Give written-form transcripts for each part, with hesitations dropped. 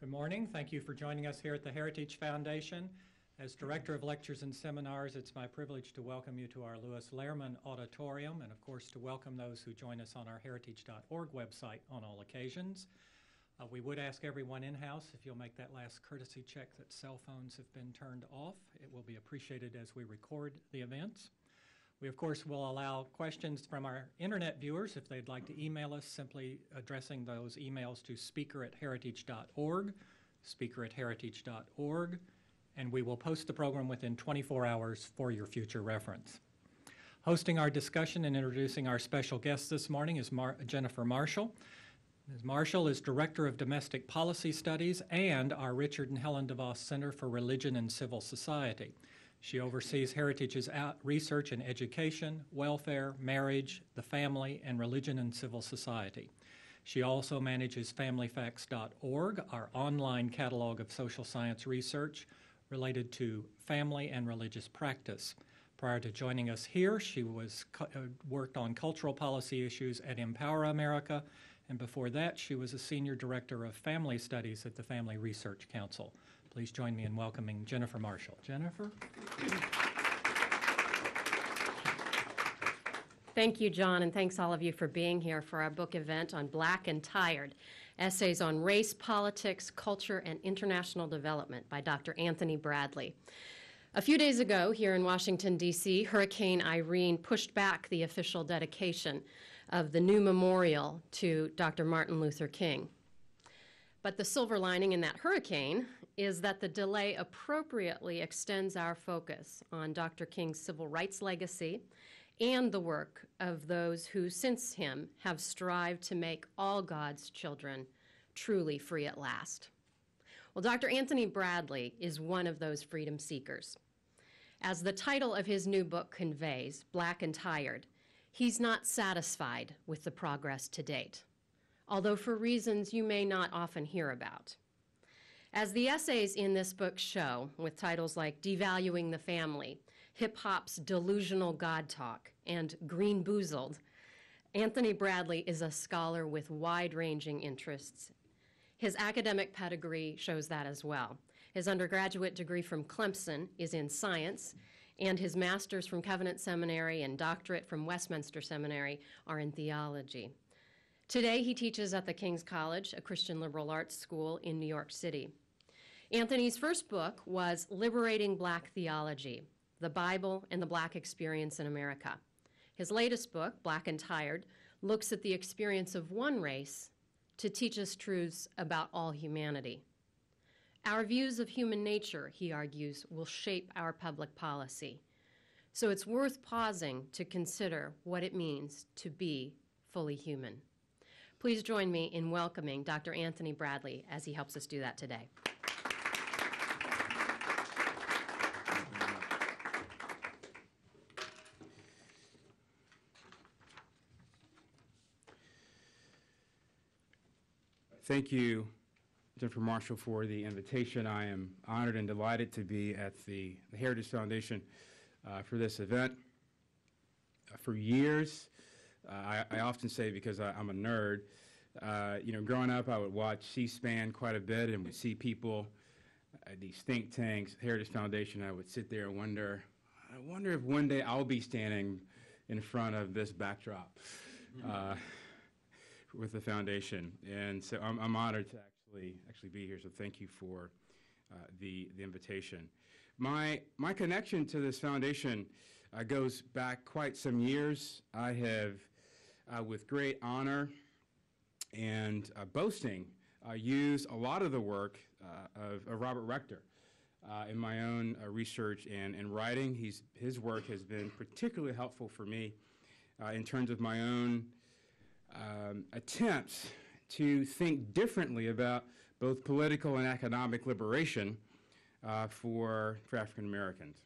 Good morning. Thank you for joining us here at the Heritage Foundation. As Director of Lectures and Seminars, it's my privilege to welcome you to our Lewis Lehrman Auditorium and, of course, to welcome those who join us on our heritage.org website on all occasions. We would ask everyone in-house if you'll make that last courtesy check that cell phones have been turned off. It will be appreciated as we record the events. We, of course, will allow questions from our internet viewers if they'd like to email us, simply addressing those emails to speaker@heritage.org, speaker@heritage.org, and we will post the program within 24 hours for your future reference. Hosting our discussion and introducing our special guest this morning is Jennifer Marshall. Ms. Marshall is Director of Domestic Policy Studies and our Richard and Helen DeVos Center for Religion and Civil Society. She oversees Heritage's research in education, welfare, marriage, the family, and religion and civil society. She also manages familyfacts.org, our online catalog of social science research related to family and religious practice. Prior to joining us here, she worked on cultural policy issues at Empower America, and before that, she was a Senior Director of Family Studies at the Family Research Council. Please join me in welcoming Jennifer Marshall. Jennifer? Thank you, John, and thanks all of you for being here for our book event on Black and Tired, Essays on Race, Politics, Culture, and International Development by Dr. Anthony Bradley. A few days ago, here in Washington, D.C., Hurricane Irene pushed back the official dedication of the new memorial to Dr. Martin Luther King. But the silver lining in that hurricane is that the delay appropriately extends our focus on Dr. King's civil rights legacy and the work of those who, since him, have strived to make all God's children truly free at last. Well, Dr. Anthony Bradley is one of those freedom seekers. As the title of his new book conveys, Black and Tired, he's not satisfied with the progress to date, although for reasons you may not often hear about. As the essays in this book show, with titles like Devaluing the Family, Hip-Hop's Delusional God Talk, and Green Boozled, Anthony Bradley is a scholar with wide-ranging interests. His academic pedigree shows that as well. His undergraduate degree from Clemson is in science, and his master's from Covenant Seminary and doctorate from Westminster Seminary are in theology. Today, he teaches at the King's College, a Christian liberal arts school in New York City. Anthony's first book was Liberating Black Theology, the Bible and the Black Experience in America. His latest book, Black and Tired, looks at the experience of one race to teach us truths about all humanity. Our views of human nature, he argues, will shape our public policy. So it's worth pausing to consider what it means to be fully human. Please join me in welcoming Dr. Anthony Bradley as he helps us do that today. Thank you, Jennifer Marshall, for the invitation. I am honored and delighted to be at the Heritage Foundation for this event. For years, I often say, because I'm a nerd, growing up I would watch C-SPAN quite a bit and would see people at these think tanks, Heritage Foundation. I would sit there and I wonder if one day I'll be standing in front of this backdrop with the foundation. And so I'm honored to actually be here, so thank you for the invitation. My connection to this foundation goes back quite some years. I have, with great honor and boasting, used a lot of the work of Robert Rector in my own research and writing. His work has been particularly helpful for me in terms of my own attempts to think differently about both political and economic liberation for African Americans.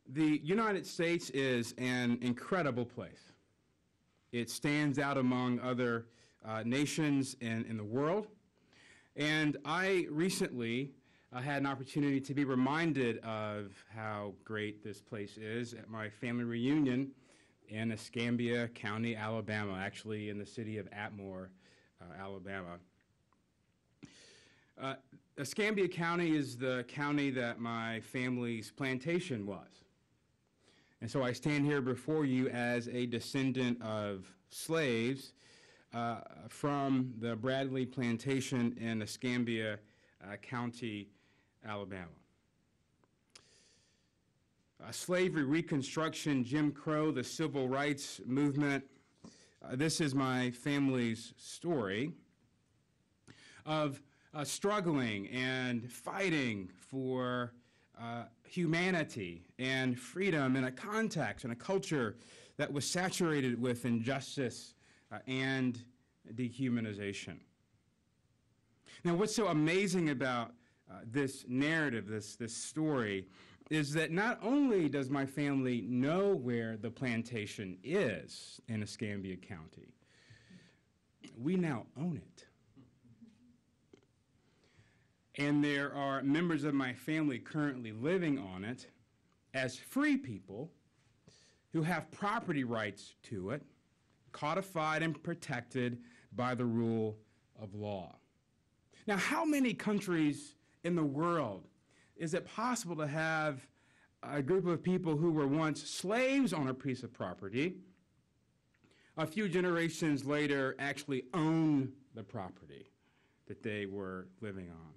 The United States is an incredible place. It stands out among other nations in the world. And I recently had an opportunity to be reminded of how great this place is at my family reunion in Escambia County, Alabama, actually in the city of Atmore, Alabama. Escambia County is the county that my family's plantation was. And so I stand here before you as a descendant of slaves from the Bradley Plantation in Escambia County, Alabama. Slavery, Reconstruction, Jim Crow, the Civil Rights Movement. This is my family's story of struggling and fighting for humanity and freedom in a context and a culture that was saturated with injustice and dehumanization. Now, what's so amazing about this narrative, this story, is that not only does my family know where the plantation is in Escambia County, we now own it. And there are members of my family currently living on it as free people who have property rights to it, codified and protected by the rule of law. Now, how many countries in the world is it possible to have a group of people who were once slaves on a piece of property, a few generations later actually own the property that they were living on?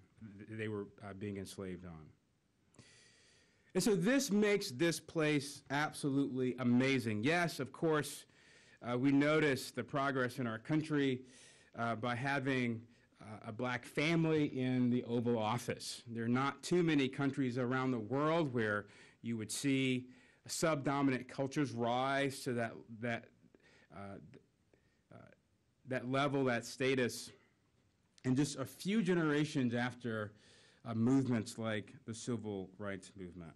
They were being enslaved on. And so this makes this place absolutely amazing. Yes, of course, we notice the progress in our country by having a black family in the Oval Office. There are not too many countries around the world where you would see subdominant cultures rise to that level, that status, and just a few generations after movements like the Civil Rights Movement.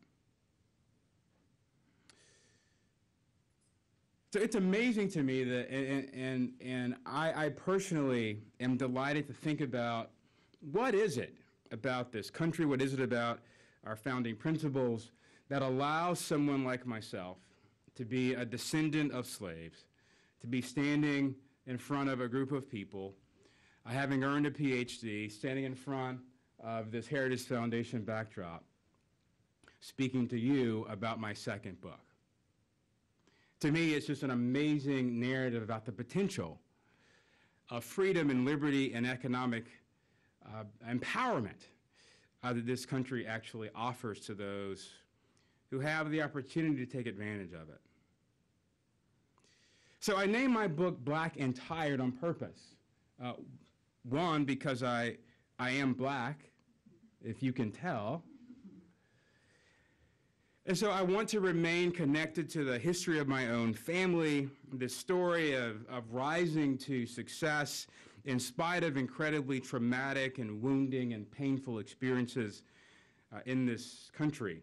So it's amazing to me that, and I personally am delighted to think about what is it about this country, what is it about our founding principles that allows someone like myself to be a descendant of slaves, to be standing in front of a group of people, having earned a PhD, standing in front of this Heritage Foundation backdrop, speaking to you about my second book. To me, it's just an amazing narrative about the potential of freedom and liberty and economic empowerment that this country actually offers to those who have the opportunity to take advantage of it. So I named my book Black and Tired on purpose. One, because I am black, if you can tell. And so I want to remain connected to the history of my own family, the story of rising to success in spite of incredibly traumatic and wounding and painful experiences in this country.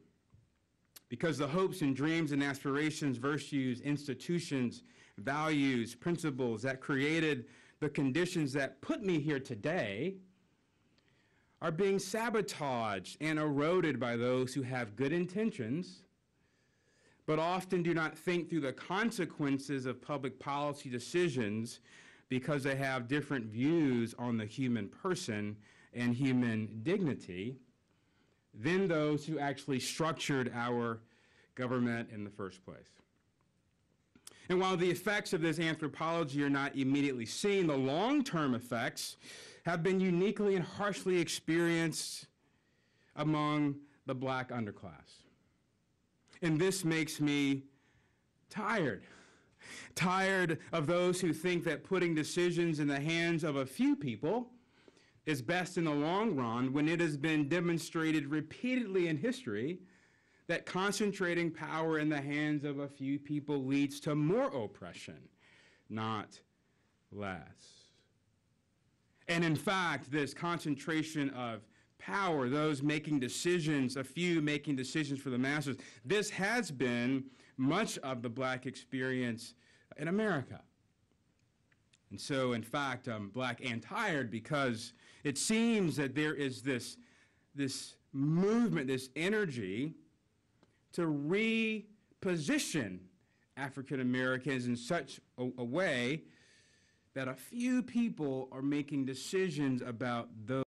Because the hopes and dreams and aspirations, virtues, institutions, values, principles that created the conditions that put me here today are being sabotaged and eroded by those who have good intentions, but often do not think through the consequences of public policy decisions because they have different views on the human person and human dignity than those who actually structured our government in the first place. And while the effects of this anthropology are not immediately seen, the long-term effects have been uniquely and harshly experienced among the black underclass. And this makes me tired of those who think that putting decisions in the hands of a few people is best in the long run, when it has been demonstrated repeatedly in history that concentrating power in the hands of a few people leads to more oppression, not less. And in fact, this concentration of power, those making decisions, a few making decisions for the masses, this has been much of the black experience in America. And so, in fact, I'm black and tired because it seems that there is this movement, this energy to reposition African Americans in such a way that a few people are making decisions about those